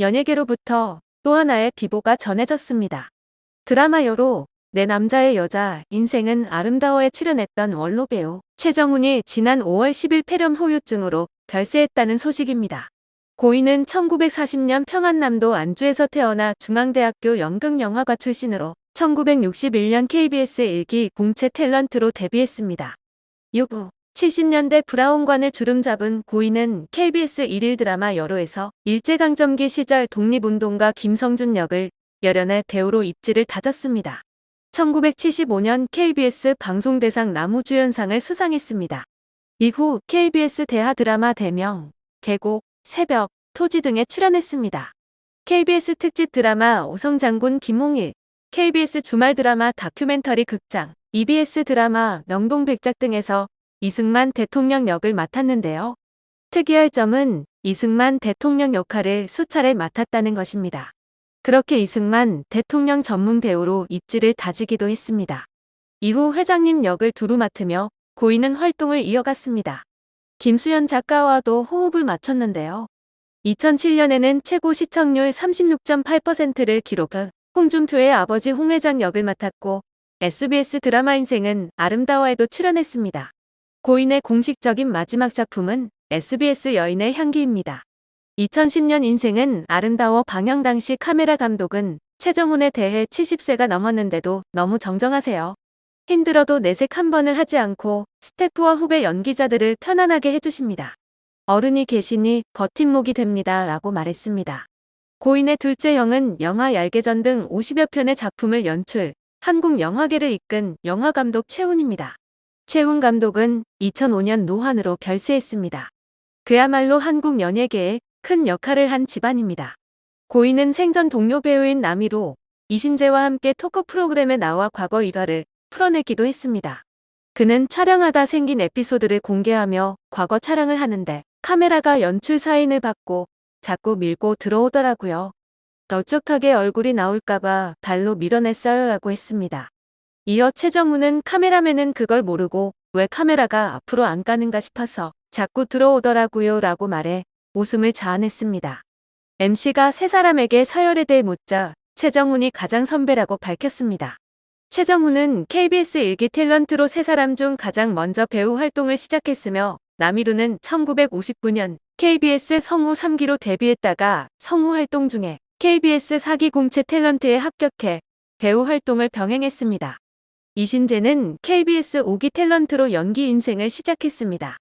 연예계로부터 또 하나의 비보가 전해졌습니다. 드라마 여로 내 남자의 여자 인생은 아름다워에 출연했던 원로 배우 최정훈이 지난 5월 10일 폐렴 후유증으로 별세했다는 소식입니다. 고인은 1940년 평안남도 안주에서 태어나 중앙대학교 연극영화과 출신으로 1961년 KBS 1기 공채 탤런트로 데뷔했습니다. 이후 70년대 브라운관을 주름잡은 고인은 KBS 1일 드라마 여로에서 일제강점기 시절 독립운동가 김성준 역을 열연해 배우로 입지를 다졌습니다. 1975년 KBS 방송대상 나무주연상을 수상했습니다. 이후 KBS 대하 드라마 대명, 계곡, 새벽, 토지 등에 출연했습니다. KBS 특집 드라마 오성장군 김홍일, KBS 주말 드라마 다큐멘터리 극장, EBS 드라마 명동백작 등에서 이승만 대통령 역을 맡았는데요. 특이할 점은 이승만 대통령 역할을 수차례 맡았다는 것입니다. 그렇게 이승만 대통령 전문 배우로 입지를 다지기도 했습니다. 이후 회장님 역을 두루 맡으며 고인은 활동을 이어갔습니다. 김수현 작가와도 호흡을 맞췄는데요. 2007년에는 최고 시청률 36.8%를 기록한 홍준표의 아버지 홍 회장 역을 맡았고 SBS 드라마 인생은 아름다워에도 출연했습니다. 고인의 공식적인 마지막 작품은 SBS 여인의 향기입니다. 2010년 인생은 아름다워 방영 당시 카메라 감독은 최정훈에 대해 70세가 넘었는데도 너무 정정하세요. 힘들어도 내색 한 번을 하지 않고 스태프와 후배 연기자들을 편안하게 해주십니다. 어른이 계시니 버팀목이 됩니다. 라고 말했습니다. 고인의 둘째 형은 영화 얄개전 등 50여 편의 작품을 연출, 한국 영화계를 이끈 영화감독 최훈입니다. 최훈 감독은 2005년 노환으로 별세했습니다. 그야말로 한국 연예계에 큰 역할을 한 집안입니다. 고인은 생전 동료 배우인 남희로 이신재와 함께 토크 프로그램에 나와 과거 일화를 풀어내기도 했습니다. 그는 촬영하다 생긴 에피소드를 공개하며 과거 촬영을 하는데 카메라가 연출 사인을 받고 자꾸 밀고 들어오더라고요. 널쩍하게 얼굴이 나올까봐 발로 밀어냈어요 라고 했습니다. 이어 최정훈은 카메라맨은 그걸 모르고 왜 카메라가 앞으로 안 가는가 싶어서 자꾸 들어오더라고요 라고 말해 웃음을 자아냈습니다. MC가 세 사람에게 서열에 대해 묻자 최정훈이 가장 선배라고 밝혔습니다. 최정훈은 KBS 1기 탤런트로 세 사람 중 가장 먼저 배우 활동을 시작했으며 남희루는 1959년 KBS 성우 3기로 데뷔했다가 성우 활동 중에 KBS 4기 공채 탤런트에 합격해 배우 활동을 병행했습니다. 이신재는 KBS 5기 탤런트로 연기 인생을 시작했습니다.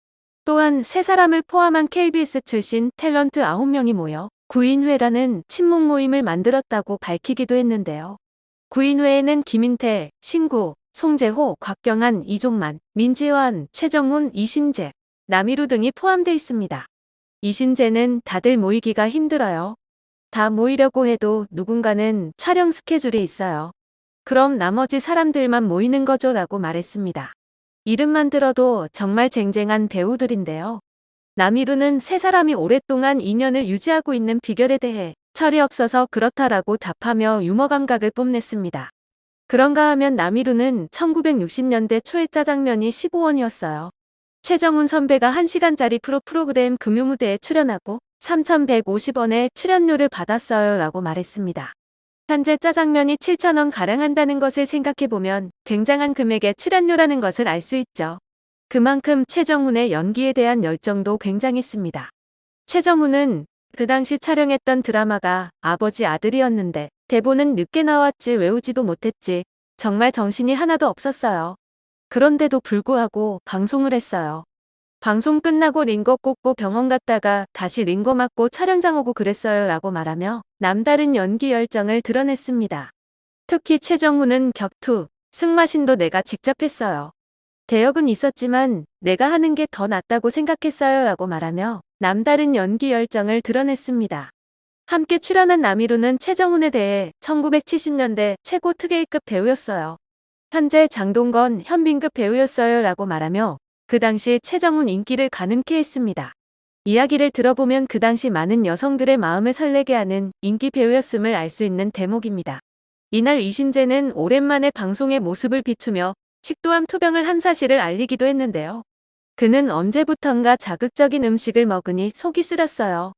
또한 세 사람을 포함한 KBS 출신 탤런트 9명이 모여 구인회라는 친목 모임을 만들었다고 밝히기도 했는데요. 구인회에는 김인태, 신구, 송재호, 곽경한, 이종만, 민지환, 최정훈, 이신재, 남희루 등이 포함되어 있습니다. 이신재는 다들 모이기가 힘들어요. 다 모이려고 해도 누군가는 촬영 스케줄이 있어요. 그럼 나머지 사람들만 모이는 거죠 라고 말했습니다. 이름만 들어도 정말 쟁쟁한 배우들인데요. 남희루는 세 사람이 오랫동안 인연을 유지하고 있는 비결에 대해 철이 없어서 그렇다라고 답하며 유머 감각을 뽐냈습니다. 그런가 하면 남희루는 1960년대 초에 짜장면이 15원이었어요. 최정훈 선배가 1시간짜리 프로그램 금요무대에 출연하고 3,150원의 출연료를 받았어요 라고 말했습니다. 현재 짜장면이 7,000원 가량 한다는 것을 생각해보면 굉장한 금액의 출연료라는 것을 알 수 있죠. 그만큼 최정훈의 연기에 대한 열정도 굉장했습니다. 최정훈은 그 당시 촬영했던 드라마가 아버지 아들이었는데 대본은 늦게 나왔지 외우지도 못했지 정말 정신이 하나도 없었어요. 그런데도 불구하고 방송을 했어요. 방송 끝나고 링거 꽂고 병원 갔다가 다시 링거 맞고 촬영장 오고 그랬어요 라고 말하며 남다른 연기 열정을 드러냈습니다. 특히 최정훈은 격투, 승마신도 내가 직접 했어요. 대역은 있었지만 내가 하는 게 더 낫다고 생각했어요 라고 말하며 남다른 연기 열정을 드러냈습니다. 함께 출연한 남희루는 최정훈에 대해 1970년대 최고 특혜급 배우였어요. 현재 장동건, 현빈급 배우였어요 라고 말하며 그 당시 최정훈 인기를 가늠케 했습니다. 이야기를 들어보면 그 당시 많은 여성들의 마음을 설레게 하는 인기 배우였음을 알 수 있는 대목입니다. 이날 이신재는 오랜만에 방송의 모습을 비추며 식도암 투병을 한 사실을 알리기도 했는데요. 그는 언제부턴가 자극적인 음식을 먹으니 속이 쓰렸어요.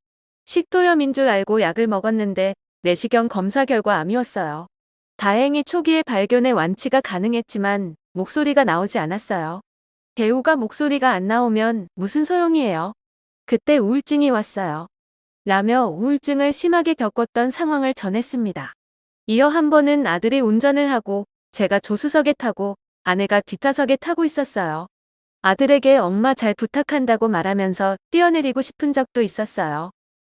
식도염인 줄 알고 약을 먹었는데 내시경 검사 결과 암이었어요. 다행히 초기에 발견해 완치가 가능했지만 목소리가 나오지 않았어요. 배우가 목소리가 안 나오면 무슨 소용이에요. 그때 우울증이 왔어요. 라며 우울증을 심하게 겪었던 상황을 전했습니다. 이어 한 번은 아들이 운전을 하고 제가 조수석에 타고 아내가 뒷좌석에 타고 있었어요. 아들에게 엄마 잘 부탁한다고 말하면서 뛰어내리고 싶은 적도 있었어요.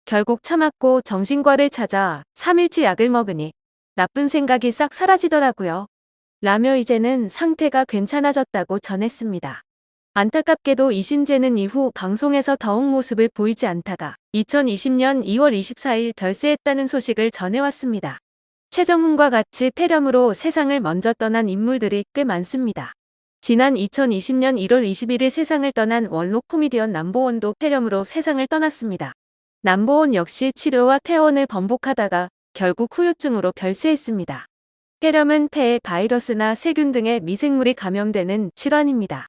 결국 참았고 정신과를 찾아 3일치 약을 먹으니 나쁜 생각이 싹 사라지더라고요. 라며 이제는 상태가 괜찮아졌다고 전했습니다. 안타깝게도 이신재는 이후 방송에서 더욱 모습을 보이지 않다가 2020년 2월 24일 별세했다는 소식을 전해왔습니다. 최정훈과 같이 폐렴으로 세상을 먼저 떠난 인물들이 꽤 많습니다. 지난 2020년 1월 21일 세상을 떠난 원로 코미디언 남보원도 폐렴으로 세상을 떠났습니다. 남보원 역시 치료와 퇴원을 번복하다가 결국 후유증으로 별세했습니다. 폐렴은 폐에 바이러스나 세균 등의 미생물이 감염되는 질환입니다.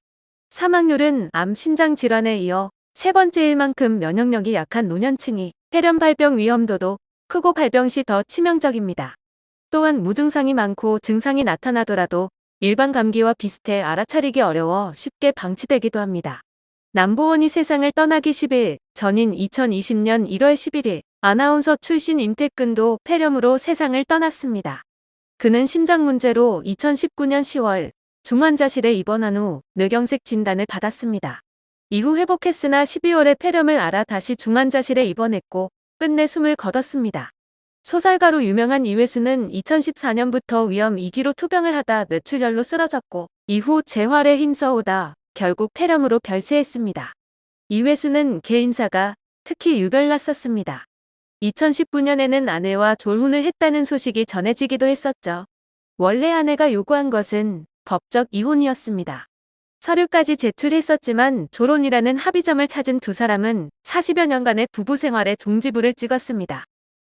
사망률은 암, 심장 질환에 이어 세 번째일 만큼 면역력이 약한 노년층이 폐렴 발병 위험도도 크고 발병 시 더 치명적입니다. 또한 무증상이 많고 증상이 나타나더라도 일반 감기와 비슷해 알아차리기 어려워 쉽게 방치되기도 합니다. 남보원이 세상을 떠나기 10일 전인 2020년 1월 11일 아나운서 출신 임태근도 폐렴으로 세상을 떠났습니다. 그는 심장 문제로 2019년 10월 중환자실에 입원한 후 뇌경색 진단을 받았습니다. 이후 회복했으나 12월에 폐렴을 앓아 다시 중환자실에 입원했고 끝내 숨을 거뒀습니다. 소설가로 유명한 이회수는 2014년부터 위염 2기로 투병을 하다 뇌출혈로 쓰러졌고 이후 재활에 힘써오다 결국 폐렴으로 별세했습니다. 이회수는 개인사가 특히 유별났었습니다. 2019년에는 아내와 졸혼을 했다는 소식이 전해지기도 했었죠. 원래 아내가 요구한 것은 법적 이혼이었습니다. 서류까지 제출했었지만 졸혼이라는 합의점을 찾은 두 사람은 40여 년간의 부부 생활에 종지부를 찍었습니다.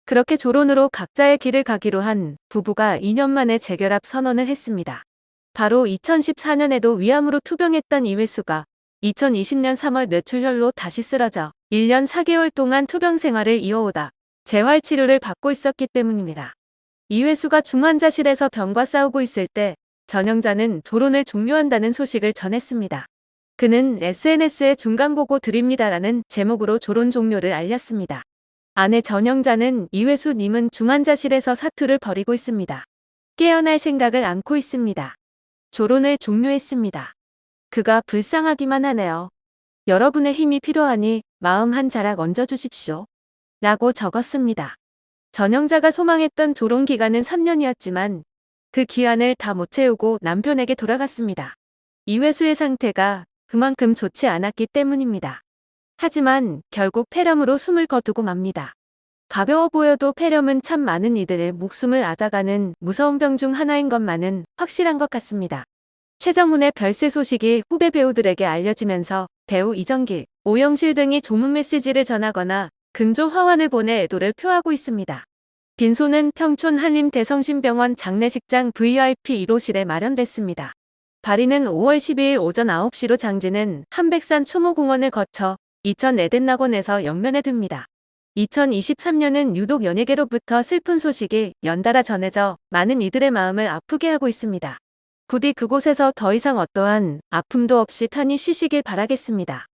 그렇게 졸혼으로 각자의 길을 가기로 한 부부가 2년 만에 재결합 선언을 했습니다. 바로 2014년에도 위암으로 투병했던 이회수가 2020년 3월 뇌출혈로 다시 쓰러져 1년 4개월 동안 투병 생활을 이어오다 재활 치료를 받고 있었기 때문입니다. 이회수가 중환자실에서 병과 싸우고 있을 때 전영자는 졸혼을 종료한다는 소식을 전했습니다. 그는 SNS에 중간 보고 드립니다라는 제목으로 졸혼 종료를 알렸습니다. 아내 전영자는 이회수님은 중환자실에서 사투를 벌이고 있습니다. 깨어날 생각을 않고 있습니다. 졸혼을 종료했습니다. 그가 불쌍하기만 하네요. 여러분의 힘이 필요하니 마음 한 자락 얹어주십시오. 라고 적었습니다. 전영자가 소망했던 졸혼 기간은 3년이었지만 그 기한을 다 못 채우고 남편에게 돌아갔습니다. 이회수의 상태가 그만큼 좋지 않았기 때문입니다. 하지만 결국 폐렴으로 숨을 거두고 맙니다. 가벼워 보여도 폐렴은 참 많은 이들의 목숨을 앗아가는 무서운 병 중 하나인 것만은 확실한 것 같습니다. 최정훈의 별세 소식이 후배 배우들에게 알려지면서 배우 이정길, 오영실 등이 조문 메시지를 전하거나 금조 화환을 보내 애도를 표하고 있습니다. 빈소는 평촌 한림대성심병원 장례식장 VIP 1호실에 마련됐습니다. 발인은 5월 12일 오전 9시로 장지는 한백산 추모공원을 거쳐 이천 에덴낙원에서 영면에 듭니다. 2023년은 유독 연예계로부터 슬픈 소식이 연달아 전해져 많은 이들의 마음을 아프게 하고 있습니다. 부디 그곳에서 더 이상 어떠한 아픔도 없이 편히 쉬시길 바라겠습니다.